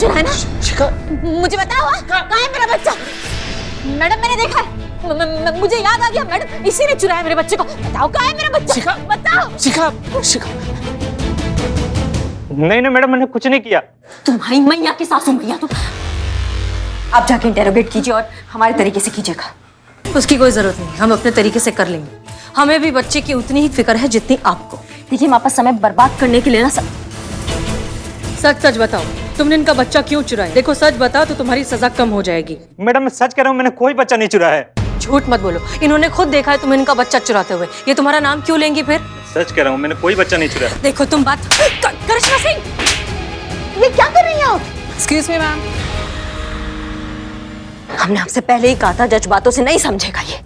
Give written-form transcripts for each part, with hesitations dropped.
चुराया ना? शिखा, मुझे बताओ कहाँ है मेरा बच्चा? मैडम मैंने देखा है, मुझे याद आ गया मैडम, इसी ने चुराया मेरे बच्चे को। बताओ कहाँ है मेरा बच्चा? शिखा, बताओ। शिखा, शिखा। नहीं नहीं मैडम, मैंने कुछ नहीं किया। तुम्हारी मैया की सासू मैया तुम। आप जाके इंटेरोगेट कीजिए और हमारे तरीके से कीजिएगा। उसकी कोई जरूरत नहीं, हम अपने तरीके से कर लेंगे। हमें भी बच्चे की उतनी ही फिक्र है जितनी आपको। देखिए हमारे पास समय बर्बाद करने के लिए ना सच सच बताओ, तुमने इनका बच्चा क्यों चुराया? देखो सच बताओ तो तुम्हारी सजा कम हो जाएगी। मैडम मैं सच कह रहा हूँ, मैंने कोई बच्चा नहीं चुराया है। झूठ मत बोलो, इन्होंने खुद देखा है तुम इनका बच्चा चुराते हुए। ये तुम्हारा नाम क्यों लेंगी फिर? सच कह रहा हूँ, मैंने कोई बच्चा नहीं चुराया। देखो तुम बात करिश्मा सिंह, ये क्या कर रही हैं आप? Excuse me ma'am. हमने आपसे पहले ही कहा था जज्बातों से नहीं समझेगा ये।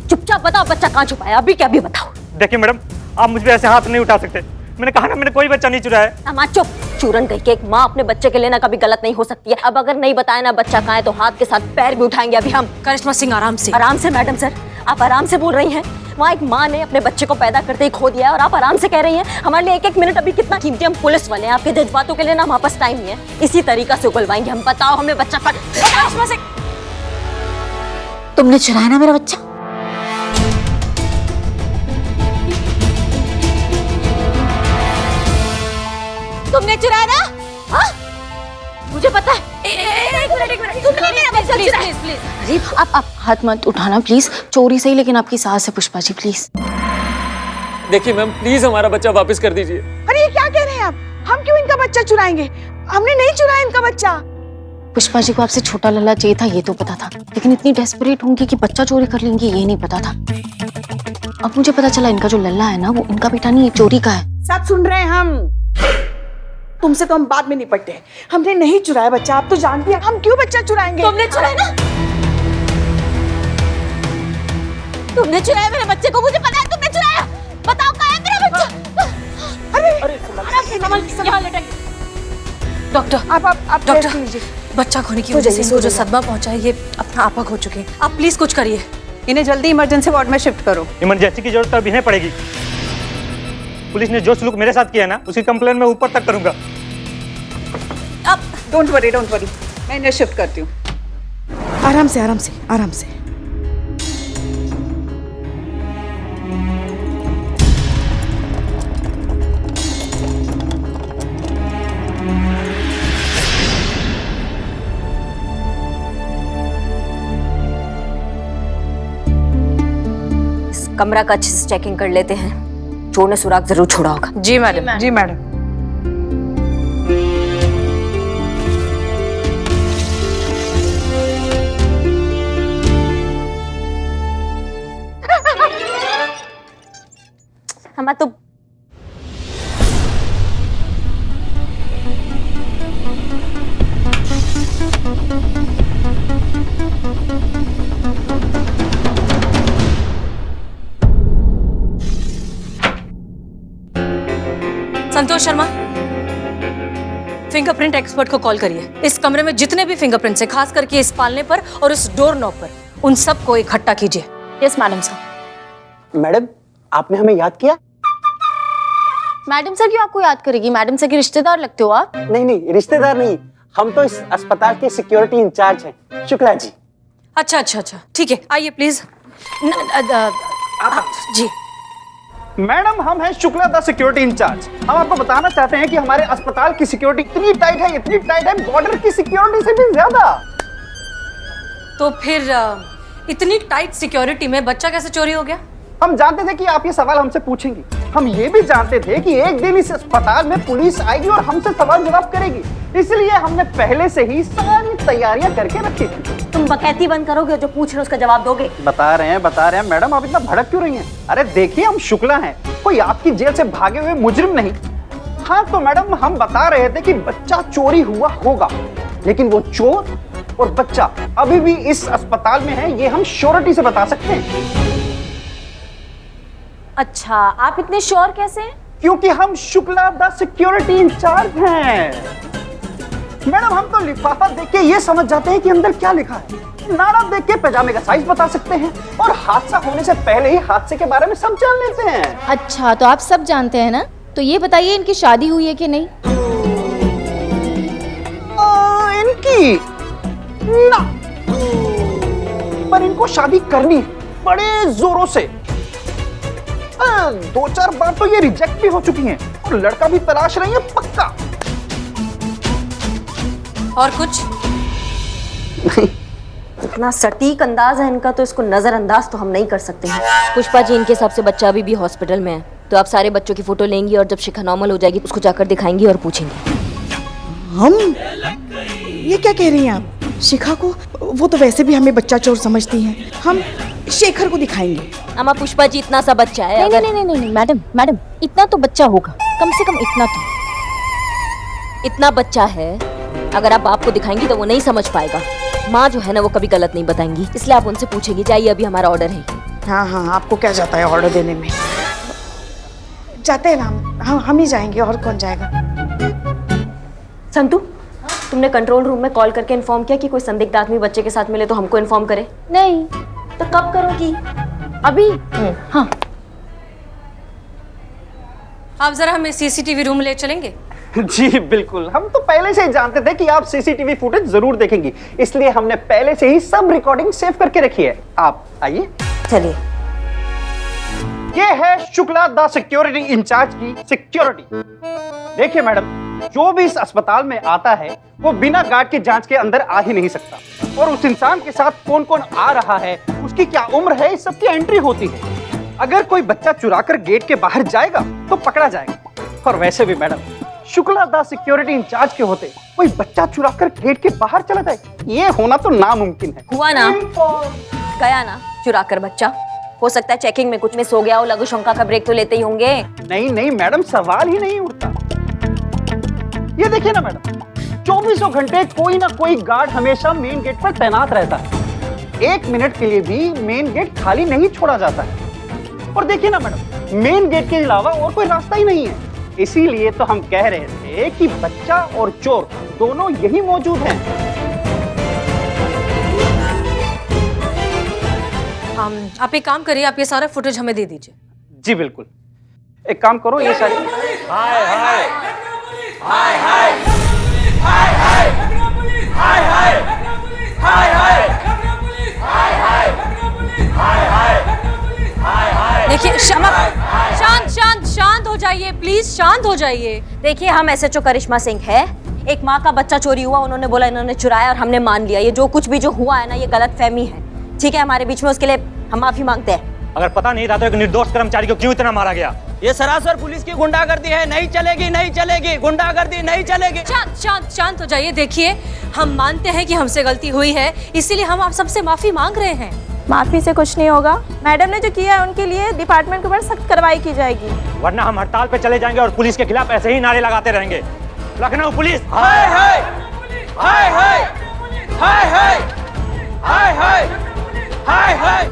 चुपचाप बताओ बच्चा कहाँ छुपाया, अभी क्या अभी बताओ। देखिए मैडम, आप मुझ पे ऐसे हाथ नहीं उठा सकते। मैंने कहा ना, मैंने कोई बच्चा नहीं चुराया है। अम्मा चुप। चूरन कह के एक माँ अपने बच्चे के लिए ना कभी गलत नहीं हो सकती है। अब अगर नहीं बताया ना बच्चा कहाँ है तो हाथ के साथ पैर भी उठाएंगे अभी हम। करिश्मा सिंह आराम से। आराम से मैडम सर, आप आराम से बोल रही हैं। वहाँ एक माँ ने अपने बच्चे को पैदा करते ही खो दिया और आप आराम से कह रही हैं। हमारे लिए एक एक मिनट अभी कितना कीमती। हम पुलिस वाले हैं, आपके जज्बातों के लिए ना हमारे पास टाइम नहीं है। इसी तरीका से उगलवाएंगे हम। बताओ हमें बच्चा करिश्मा सिंह, तुमने चुराया ना मेरा बच्चा? तुमने चुराया ना? हाँ? मुझे पता है। एक मिनट, तुमने मेरा बच्चा चुराया। प्लीज अरे आप हाथ मत उठाना प्लीज। चोरी सही लेकिन आपकी सास है पुष्पा जी, प्लीज। देखिए मैम, प्लीज हमारा बच्चा वापस कर दीजिए। अरे ये क्या कह रहे हैं आप? हम क्यों इनका बच्चा चुराएंगे? हमने नहीं चुराया इनका बच्चा। पुष्पा जी को आपसे छोटा लल्ला चाहिए था, ये तो पता था, लेकिन इतनी डेस्परेट होंगी कि बच्चा चोरी कर लेंगी ये नहीं पता था। अब मुझे पता चला इनका जो लल्ला है ना वो इनका बेटा नहीं, चोरी का है। सब सुन रहे हैं हम। तुमसे तो हम बाद में निपटते हैं। हमने नहीं चुराया बच्चा, आप तो जानती हैं। हम क्यों बच्चा चुराएंगे? तुमने चुराया ना? तुमने चुराया मेरे बच्चे को, मुझे पता है तुमने चुराया। बताओ कहाँ है मेरा बच्चा? अरे डॉक्टर, आप डॉक्टर, लीजिए। बच्चा खोने की वजह से इनको जो सदमा पहुंचा है ये अपना आपा खो चुके हैं। आप प्लीज कुछ करिए। इन्हें जल्दी इमरजेंसी वार्ड में शिफ्ट करो। इमरजेंसी की जरूरत अभी नहीं पड़ेगी। पुलिस ने जो सलूक मेरे साथ किया है ना, उसकी कंप्लेन मैं ऊपर तक करूंगा। डोंट वरी, मैं इन्हें शिफ्ट करती हूँ। आराम से, आराम से, आराम से। इस कमरा का अच्छे से चेकिंग कर लेते हैं। चोर ने सुराग जरूर छोड़ा होगा। जी मैडम। जी मैडम। हम तो संतोष शर्मा, फिंगरप्रिंट एक्सपर्ट को कॉल करिए। इस कमरे में जितने भी फिंगरप्रिंट्स हैं, खास करके इस पालने पर और इस डोर नॉब पर, उन सबको इकट्ठा कीजिए। Yes madam sir. मैडम, आपने हमें याद किया? मैडम सर क्यों आपको याद करेगी? मैडम सर के रिश्तेदार लगते हो आप। नहीं, रिश्तेदार नहीं, हम तो इस अस्पताल के सिक्योरिटी इंचार्ज हैं, शुक्ला जी। अच्छा, ठीक है, आइए प्लीज। जी मैडम, हम हैं शुक्ला द सिक्योरिटी इंचार्ज। हम आपको बताना चाहते हैं कि हमारे अस्पताल की सिक्योरिटी इतनी टाइट है, बॉर्डर की सिक्योरिटी से भी ज्यादा। तो फिर इतनी टाइट सिक्योरिटी में बच्चा कैसे चोरी हो गया? हम जानते थे कि आप ये सवाल हमसे पूछेंगी। हम ये भी जानते थे कि एक दिन इस अस्पताल में पुलिस आएगी और हमसे सवाल जवाब करेगी, इसलिए हमने पहले से ही सारी तैयारियां करके रखी थी। तुम बकैती बंद करोगे, जो पूछ रहे उसका जवाब दोगे। बता रहे हैं मैडम, आप इतना भड़क क्यों रही हैं? अरे देखिए, हम शुक्ला हैं, कोई आपकी जेल से भागे हुए मुजरिम नहीं। हाँ तो मैडम, हम बता रहे थे कि बच्चा चोरी हुआ होगा, लेकिन वो चोर और बच्चा अभी भी इस अस्पताल में है, ये हम श्योरिटी से बता सकते हैं। अच्छा, आप इतने श्योर कैसे हैं? क्योंकि हम शुक्ला द सिक्योरिटी इंचार्ज हैं। मैडम, हम तो लिफाफा देख के ये समझ जाते हैं कि अंदर क्या लिखा है। नाड़ा देख के पैजामे का साइज बता सकते हैं और हादसा होने से पहले ही हादसे के बारे में सब जान लेते हैं। अच्छा, तो आप सब जानते हैं ना? तो ये बताइए इनकी शादी हुई है कि नहीं? इनकी ना, पर इनको शादी करनी है बड़े जोरों से। 2-4 बार तो ये रिजेक्ट भी हो चुकी हैं और लड़का भी तलाश रही है पक्का। और कुछ? इतना सटीक अंदाज है इनका, तो इसको नजरअंदाज तो हम नहीं कर सकते हैं। पुष्पा जी, इनके हिसाब से बच्चा अभी भी हॉस्पिटल में है, तो आप सारे बच्चों की फोटो लेंगी और जब शिखा नॉर्मल हो जाएगी उसको जाकर दिखाएंगी और पूछेंगी। हम? ये क्या कह रही हैं आप? शिखा को? वो तो वैसे भी हमें बच्चा चोर समझती हैं। हम शेखर को दिखाएंगे। अम्मा, पुष्पा जी इतना सा बच्चा है। नहीं अगर नहीं नहीं नहीं मैडम मैडम, इतना तो बच्चा होगा, कम से कम इतना तो। इतना बच्चा है, अगर आप बाप को दिखाएंगी तो वो नहीं समझ पाएगा। माँ जो है ना, वो कभी गलत नहीं बताएंगी, इसलिए आप उनसे पूछेगी। जाइए, अभी हमारा ऑर्डर है। हाँ हाँ, आपको क्या जाता है ऑर्डर देने में? जाते हैं ना हम ही जाएंगे, और कौन जाएगा? संतू, तुमने कंट्रोल रूम में कॉल करके इन्फॉर्म किया कि कोई संदिग्ध आदमी बच्चे के साथ मिले तो हमको इन्फॉर्म करे? नहीं। तो कब करोगी? अभी? हाँ। आप जरा हमें सीसीटीवी रूम ले चलेंगे? जी बिल्कुल, हम तो पहले से ही जानते थे कि आप सीसीटीवी फुटेज जरूर देखेंगी, इसलिए हमने पहले से ही सब रिकॉर्डिंग सेव करके रखी है। आप आइए। चलिए। ये है शुक्ला द सिक्योरिटी इंचार्ज की सिक्योरिटी। देखिए मैडम, जो भी इस अस्पताल में आता है वो बिना गार्ड के जांच के अंदर आ ही नहीं सकता, और उस इंसान के साथ कौन कौन आ रहा है, उसकी क्या उम्र है, इस सब की एंट्री होती है। अगर कोई बच्चा चुराकर गेट के बाहर जाएगा तो पकड़ा जाएगा, और वैसे भी madam, Shukla the security in charge के होते कोई बच्चा चुराकर गेट के बाहर चला जाए, ये होना तो नामुमकिन है। हुआ ना, गया ना चुराकर बच्चा। हो सकता है चेकिंग में कुछ मिस हो गया हो, लघु शंका का ब्रेक तो लेते ही होंगे। नहीं नहीं मैडम, सवाल ही नहीं उठता। ये देखिए ना मैडम, 24 घंटे कोई ना कोई गार्ड हमेशा मेन गेट पर तैनात रहता है। 1 मिनट के लिए भी मेन गेट खाली नहीं छोड़ा जाता है। और देखिए ना मैडम, मेन गेट के अलावा और कोई रास्ता ही नहीं है। इसीलिए तो हम कह रहे थे कि बच्चा और चोर दोनों यही मौजूद हैं। आप एक काम करिए, आप ये सारा फुटेज हमें दे दीजिए। जी बिल्कुल, एक काम करो, ये सारी हाय हाय हाय हाय हाय हाय हाय हाय हाय हाय हाय हाय हाय। देखिए शांत शांत शांत हो जाइए प्लीज, शांत हो जाइए। देखिए, हम एसएचओ करिश्मा सिंह है। एक माँ का बच्चा चोरी हुआ, उन्होंने बोला इन्होंने चुराया, और हमने मान लिया। ये जो कुछ भी जो हुआ है ना, ये गलत फहमी है, ठीक है, हमारे बीच में। उसके लिए हम माफी मांगते हैं। अगर पता नहीं था तो एक निर्दोष कर्मचारी को क्यों इतना मारा गया? ये सरासर पुलिस की गुंडागर्दी है, नहीं चलेगी नहीं चलेगी, गुंडागर्दी नहीं चलेगी। शांत शांत शांत हो जाइए। देखिए, हम मानते हैं कि हमसे गलती हुई है, इसीलिए हम आप सबसे माफी मांग रहे हैं। माफी से कुछ नहीं होगा। मैडम ने जो किया है उनके लिए डिपार्टमेंट के ऊपर सख्त कार्रवाई की जाएगी, वरना हम हड़ताल पे चले जाएंगे और पुलिस के खिलाफ ऐसे ही नारे लगाते रहेंगे। लखनऊ पुलिस हाय हाय हाय हाय हाय हाय हाय हाय हाय हाय।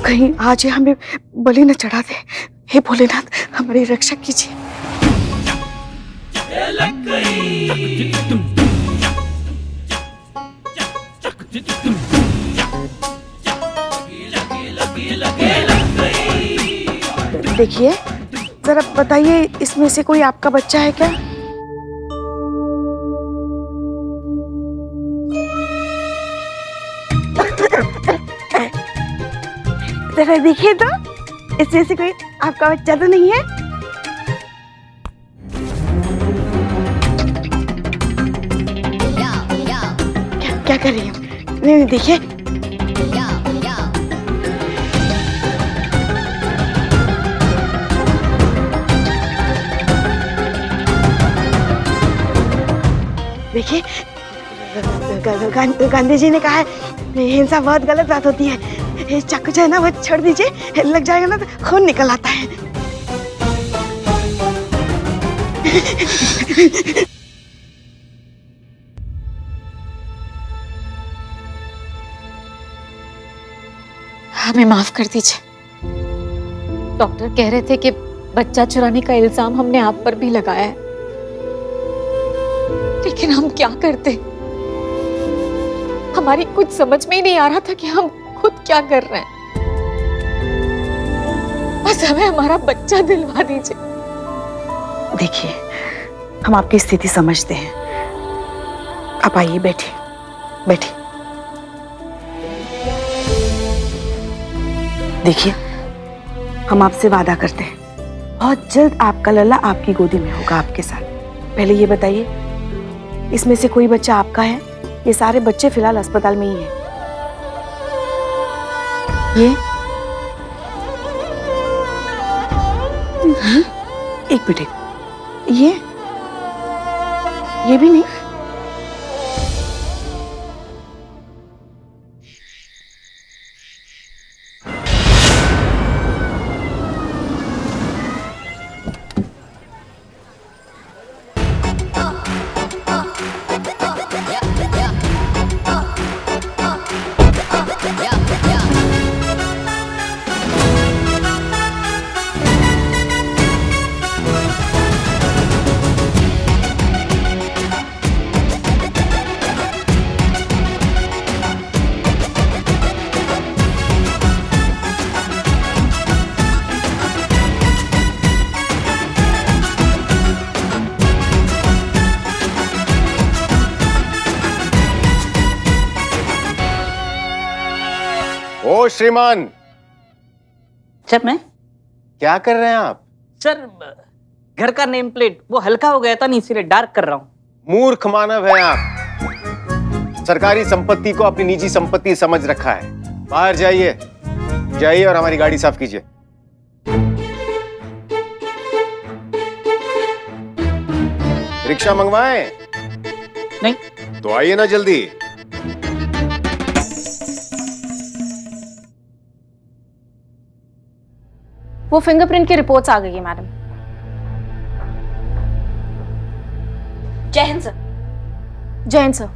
कहीं आज ये हमें बलि न चढ़ा दे। हे भोलेनाथ, हमारी रक्षा कीजिए। देखिए, जरा बताइए, इसमें से कोई आपका बच्चा है क्या? जरा देखिए तो, इसमें से कोई आपका बच्चा तो नहीं है? क्या कर रही हूँ? नहीं देखिए। देखिए, गांधी जी ने कहा है हिंसा बहुत गलत बात होती है। चाकू जो है ना वो छोड़ दीजिए, लग जाएगा ना तो खून निकल आता है। हमें माफ कर दीजिए। डॉक्टर कह रहे थे कि बच्चा चुराने का इल्जाम हमने आप पर भी लगाया है। लेकिन हम क्या करते? हमारी कुछ समझ में ही नहीं आ रहा था कि हम खुद क्या कर रहे हैं। बस हमें हमारा बच्चा दिलवा दीजिए। देखिए, हम आपकी स्थिति समझते हैं। आप आइए, बैठिए बैठिए। देखिए, हम आपसे वादा करते हैं बहुत जल्द आपका लल्ला आपकी गोदी में होगा आपके साथ। पहले ये बताइए, इसमें से कोई बच्चा आपका है? ये सारे बच्चे फिलहाल अस्पताल में ही हैं। एक मिनट, ये भी नहीं। ओ श्रीमान, सर मैं क्या कर रहे हैं आप? सर घर का नेम प्लेट वो हल्का हो गया था नहीं, इसीलिए डार्क कर रहा हूँ। मूर्ख मानव है आप। सरकारी संपत्ति को अपनी निजी संपत्ति समझ रखा है। बाहर जाइए, जाइए और हमारी गाड़ी साफ कीजिए। रिक्शा मंगवाएं? नहीं। तो आइए ना जल्दी। वो फिंगरप्रिंट की रिपोर्ट्स आ गई है मैडम। जय हिंद सर। जय हिंद सर।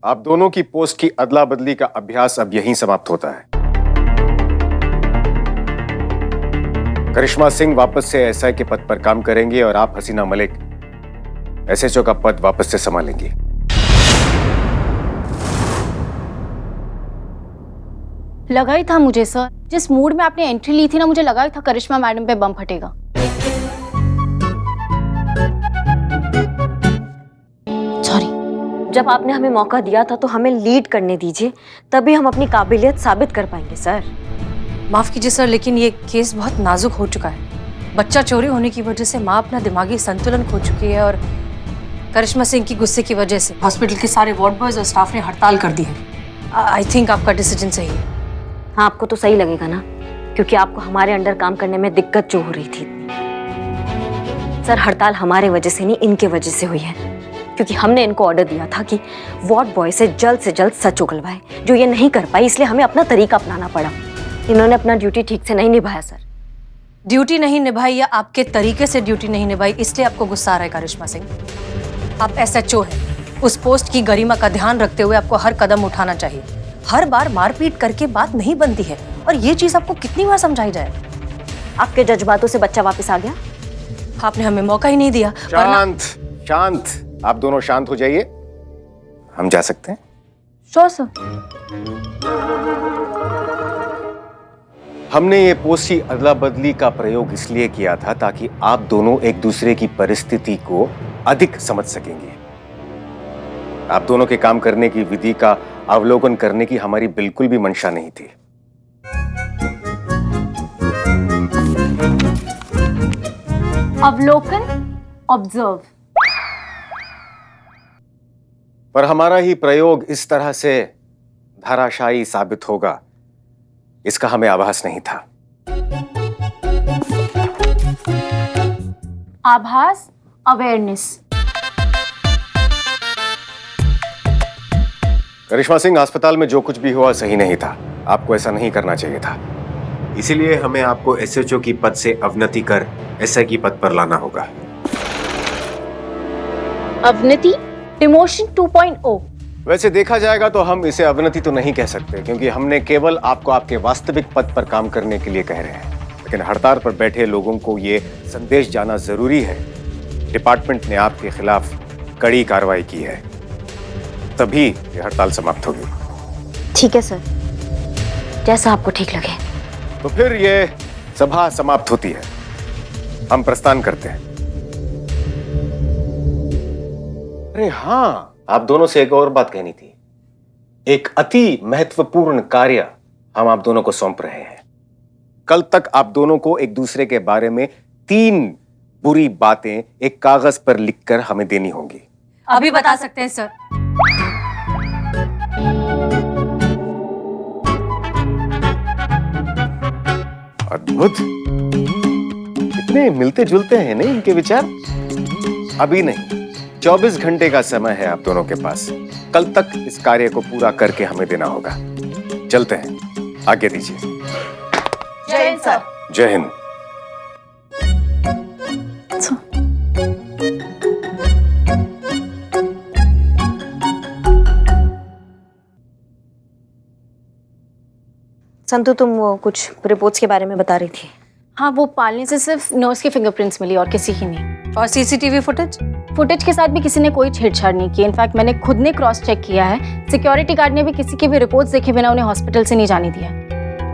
आप दोनों की पोस्ट की अदला बदली का अभ्यास अब यहीं समाप्त होता है। करिश्मा सिंह वापस से एसआई के पद पर काम करेंगे और आप हसीना मलिक एसएचओ का पद वापस से संभालेंगी। लगा ही था मुझे सर, जिस मूड में आपने एंट्री ली थी ना, मुझे लगा ही था करिश्मा मैडम पे बम फटेगा। सॉरी। जब आपने हमें मौका दिया था तो हमें लीड करने दीजिए, तभी हम अपनी काबिलियत साबित कर पाएंगे सर। माफ कीजिए सर, लेकिन ये केस बहुत नाजुक हो चुका है। बच्चा चोरी होने की वजह से माँ अपना दिमागी संतुलन खो चुकी है और करिश्मा सिंह की गुस्से की वजह से हॉस्पिटल के सारे वार्ड बॉयज और स्टाफ ने हड़ताल कर दी है। आई थिंक आपका डिसीजन सही है। हाँ, आपको तो सही लगेगा ना, क्योंकि आपको हमारे अंडर काम करने में दिक्कत जो हो रही थी। सर, हड़ताल हमारे वजह से नहीं, इनके वजह से हुई है, क्योंकि हमने इनको ऑर्डर दिया था कि वार्ड बॉय से जल्द सच उगलवाए, जो ये नहीं कर पाई, इसलिए हमें अपना तरीका अपनाना पड़ा। इन्होंने अपना ड्यूटी ठीक से नहीं निभाया सर। ड्यूटी नहीं निभाई या आपके तरीके से ड्यूटी नहीं निभाई, इसलिए आपको गुस्सा आ रहा है करिश्मा सिंह? आप एसएचओ हैं, उस पोस्ट की गरिमा का ध्यान रखते हुए आपको हर कदम उठाना चाहिए। हर बार मारपीट करके बात नहीं बनती है, और ये चीज आपको कितनी बार समझाई जाए? आपके जज्बातों से बच्चा वापस आ गया। आपने हमें मौका ही नहीं दिया। शांत शांत, आप दोनों शांत हो जाइए, हम जा सकते हैं। Sure sir. हमने ये पोस्ट की अदला बदली का प्रयोग इसलिए किया था ताकि आप दोनों एक दूसरे की परिस्थिति को अधिक समझ सकेंगे। आप दोनों के काम करने की विधि का अवलोकन करने की हमारी बिल्कुल भी मंशा नहीं थी। अवलोकन, ऑब्जर्व। पर हमारा ही प्रयोग इस तरह से धाराशायी साबित होगा, इसका हमें आभास नहीं था। आभास, अवेयरनेस। करिश्मा सिंह, अस्पताल में जो कुछ भी हुआ सही नहीं था। आपको ऐसा नहीं करना चाहिए था। इसीलिए हमें आपको एसएचओ की पद से अवनति कर एसआई की पद पर लाना होगा। अवनति, डिमोशन 2.0। वैसे देखा जाएगा तो हम इसे अवनति तो नहीं कह सकते, क्योंकि हमने केवल आपको आपके वास्तविक पद पर काम करने के लिए कह रहे हैं। लेकिन हड़ताल पर बैठे लोगों को ये संदेश जाना जरूरी है, डिपार्टमेंट ने आपके खिलाफ कड़ी कार्रवाई की है, तभी ये हड़ताल समाप्त होगी। ठीक है सर, जैसा आपको ठीक लगे। तो फिर ये सभा समाप्त होती है, हम प्रस्थान करते हैं। अरे हाँ, आप दोनों से एक और बात कहनी थी। एक अति महत्वपूर्ण कार्य हम आप दोनों को सौंप रहे हैं। कल तक आप दोनों को एक दूसरे के बारे में 3 बुरी बातें एक कागज पर लिखकर हमें देनी होंगी। अभी बता सकते हैं सर। अद्भुत, इतने मिलते जुलते हैं नहीं इनके विचार। अभी नहीं, 24 घंटे का समय है आप दोनों के पास। कल तक इस कार्य को पूरा करके हमें देना होगा। चलते हैं, आज्ञा दीजिए। जय हिंद सर। जय हिंद। संतु, तुम वो कुछ रिपोर्ट्स के बारे में बता रही थी। हाँ, वो पालने से सिर्फ नर्स के फिंगरप्रिंट्स मिली और किसी की नहीं। और सीसीटीवी फुटेज के साथ भी किसी ने कोई छेड़छाड़ नहीं की। इनफैक्ट मैंने खुद ने क्रॉस चेक किया है। सिक्योरिटी गार्ड ने भी किसी की भी रिपोर्ट्स देखे बिना उन्हें हॉस्पिटल से नहीं जाने दिया।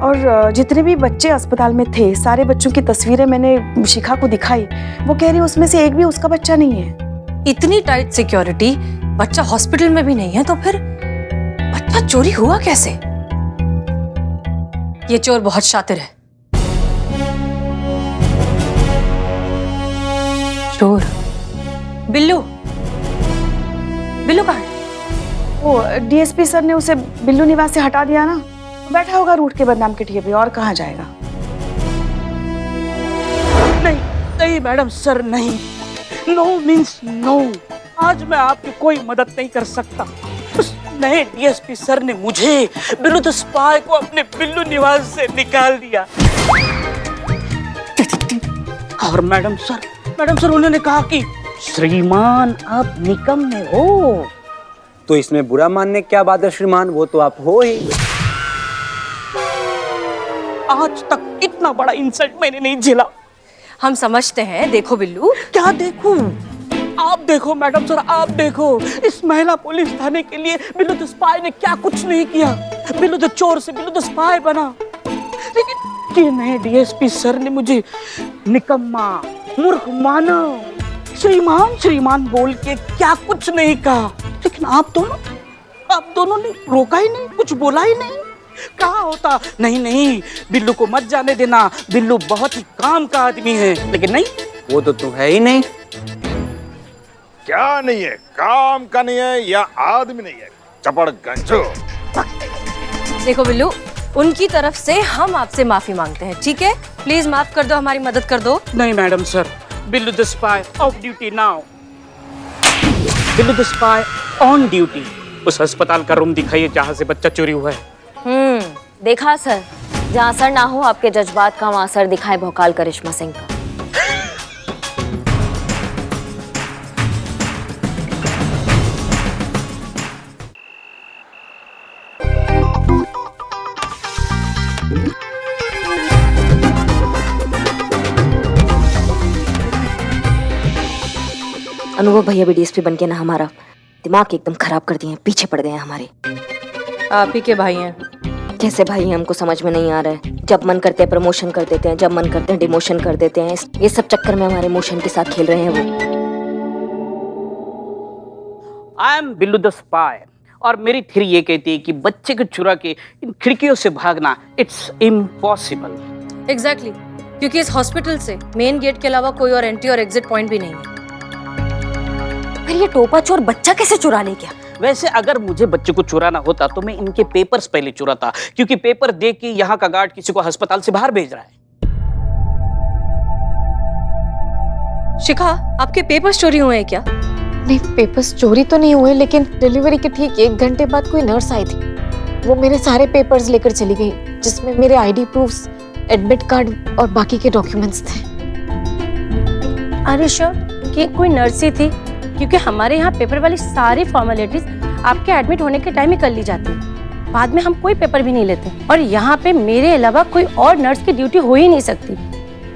और जितने भी बच्चे अस्पताल में थे, सारे बच्चों की तस्वीरें मैंने शिखा को दिखाई। वो कह रही उसमें से एक भी उसका बच्चा नहीं है। इतनी टाइट सिक्योरिटी, बच्चा हॉस्पिटल में भी नहीं है, तो फिर बच्चा चोरी हुआ कैसे? ये चोर बहुत शातिर है। चोर बिल्लू, बिल्लू कहाँ है? वो डीएसपी सर ने उसे बिल्लू निवास से हटा दिया ना, बैठा होगा रूट के बदनाम के ठिये पे, और कहाँ जाएगा। नहीं नहीं मैडम सर, नहीं। No means no. आज मैं आपकी कोई मदद नहीं कर सकता। उस नए डीएसपी सर ने मुझे, बिल्लू द स्पाई को, अपने बिल्लू निवास से निकाल दिया। और मैडम सर उन्होंने कहा कि श्रीमान आप निकम्मे हो। तो इसमें बुरा मानने क्या बात है श्रीमान, वो तो आप हो ही। आज तक इतना बड़ा इंसल्ट मैंने नहीं झेला। हम समझते हैं। देखो बिल्लू। क्या देखूं? आप देखो मैडम सर, आप देखो। इस महिला पुलिस थाने के लिए बिल्लू द स्पाई ने क्या कुछ नहीं किया। बिल्लू द चोर से बिल्लू द स्पाई बना। लेकिन ये नए डीएसपी सर ने मुझे निकम्मा, मूर्ख मानव, श्रीमान बोल के क्या कुछ नहीं कहा। लेकिन आप दोनों ने रोका ही नहीं, कुछ बोला ही नहीं। कहा होता नहीं बिल्लू को मत जाने देना, बिल्लू बहुत ही काम का आदमी है। लेकिन नहीं, वो तो तुम है ही नहीं। क्या नहीं है? काम का नहीं है या आदमी नहीं है? चपड़ गंजो। देखो बिल्लू, उनकी तरफ से हम आपसे माफी मांगते हैं, ठीक है? प्लीज माफ कर दो, हमारी मदद कर दो। नहीं madam sir, Billu the spy of duty now. Billu the spy on duty. उस अस्पताल का रूम दिखाइए जहाँ से बच्चा चोरी हुआ है। देखा सर, जहाँ असर ना हो आपके जज्बात का, वहाँ असर दिखाए भोकाल करिश्मा सिंह का। अनुभव भैया भी डीएसपी बन के ना हमारा दिमाग एकदम खराब कर दिए हैं, पीछे पड़ गए हैं हमारे। आप ही के भाई हैं। कैसे भाई हैं हमको समझ में नहीं आ रहा है। जब मन करते हैं प्रमोशन कर देते हैं, जब मन करते हैं डिमोशन कर देते हैं। ये सब चक्कर में हमारे इमोशन के साथ खेल रहे हैं वो। I am Billu the spy और मेरी थ्योरी ये कहती है कि बच्चे को चुरा के इन खिड़कियों से भागना इट्स इम्पॉसिबल। एग्जैक्टली, क्योंकि इस हॉस्पिटल से मेन गेट के अलावा कोई और एंट्री और एग्जिट पॉइंट भी नहीं है। फिर ये टोपा चोर बच्चा कैसे चुरा ले गया? वैसे अगर मुझे बच्चे को चुराना होता तो मैं इनके पेपर्स पहले चुराता, क्योंकि पेपर देख के यहाँ का गार्ड किसी को अस्पताल से बाहर भेज रहा है। शिखा, आपके पेपर्स चोरी हुए हैं क्या? नहीं, पेपर्स चोरी तो नहीं हुए, लेकिन डिलीवरी के ठीक 1 घंटे बाद कोई नर्स आई थी। वो मेरे सारे पेपर्स लेकर चली गई, जिसमें मेरे आईडी प्रूफ्स, एडमिट कार्ड और बाकी के डॉक्यूमेंट्स थे। अरे श्योर कि कोई नर्स ही थी, क्योंकि हमारे यहाँ पेपर वाली सारी फॉर्मेलिटीज आपके एडमिट होने के टाइम ही कर ली जाती है, बाद में हम कोई पेपर भी नहीं लेते। और यहाँ पे मेरे अलावा कोई और नर्स की ड्यूटी हो ही नहीं सकती,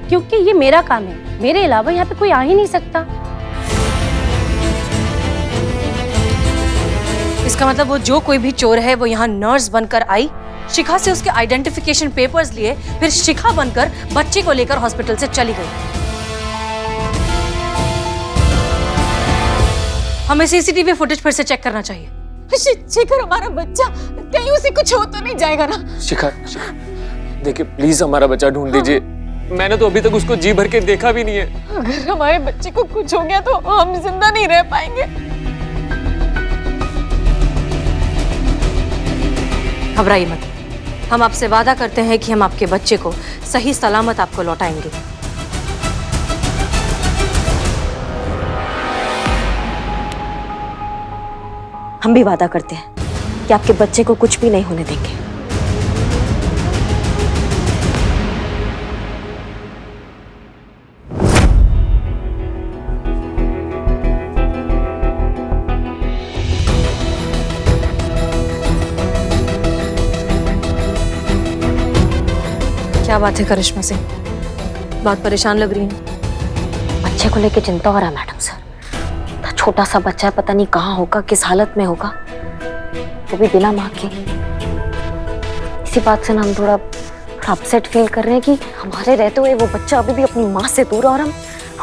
क्योंकि ये मेरा काम है, मेरे अलावा यहाँ पे कोई आ ही नहीं सकता। इसका मतलब वो जो कोई भी चोर है वो यहाँ नर्स बनकर आई, शिखा से उसके आइडेंटिफिकेशन पेपर्स लिए, फिर शिखा बनकर बच्चे को लेकर हॉस्पिटल से चली गई। हमें सीसीटीवी फुटेज फिर से चेक करना चाहिए। शिखर हमारा बच्चा, कहीं उसे कुछ हो तो नहीं जाएगा ना? शिखा, देखिए प्लीज हमारा बच्चा ढूंढ दीजिए। मैंने तो अभी तक उसको जी भर के देखा भी नहीं है। अगर हमारे बच्चे को कुछ हो गया तो हम जिंदा नहीं रह पाएंगे। घबराइए मत, हम आपसे वादा करते हैं कि हम आपके बच्चे को सही सलामत आपको लौटाएंगे। हम भी वादा करते हैं कि आपके बच्चे को कुछ भी नहीं होने देंगे। क्या बात है करिश्मा सिंह, बहुत परेशान लग रही हैं। बच्चे को लेके चिंता हो रहा है मैडम सर। छोटा सा बच्चा है, पता नहीं कहाँ होगा, किस हालत में होगा, वो भी बिना माँ के। इसी बात से ना हम थोड़ा अपसेट फील कर रहे हैं कि हमारे रहते हुए वो बच्चा अभी भी अपनी माँ से दूर है और हम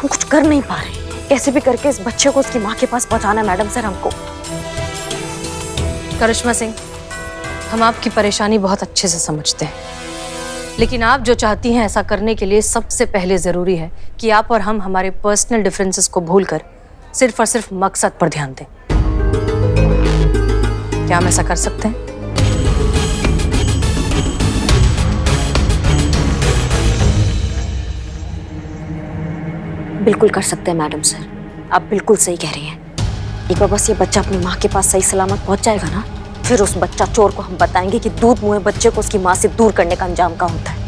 कुछ कर नहीं पा रहे। कैसे भी करके इस बच्चे को उसकी माँ के पास पहुँचाना है मैडम सर हमको। करिश्मा सिंह, हम आपकी परेशानी बहुत अच्छे से समझते हैं, लेकिन आप जो चाहती हैं ऐसा करने के लिए सबसे पहले जरूरी है कि आप और हम हमारे पर्सनल डिफरेंसेस को भूलकर सिर्फ और सिर्फ मकसद पर ध्यान दें। क्या हम ऐसा कर सकते हैं? बिल्कुल कर सकते हैं मैडम सर, आप बिल्कुल सही कह रही हैं। एक बार बस ये बच्चा अपनी माँ के पास सही सलामत पहुंच जाएगा ना, फिर उस बच्चा चोर को हम बताएंगे कि दूध मुँह बच्चे को उसकी माँ से दूर करने का अंजाम क्या होता है।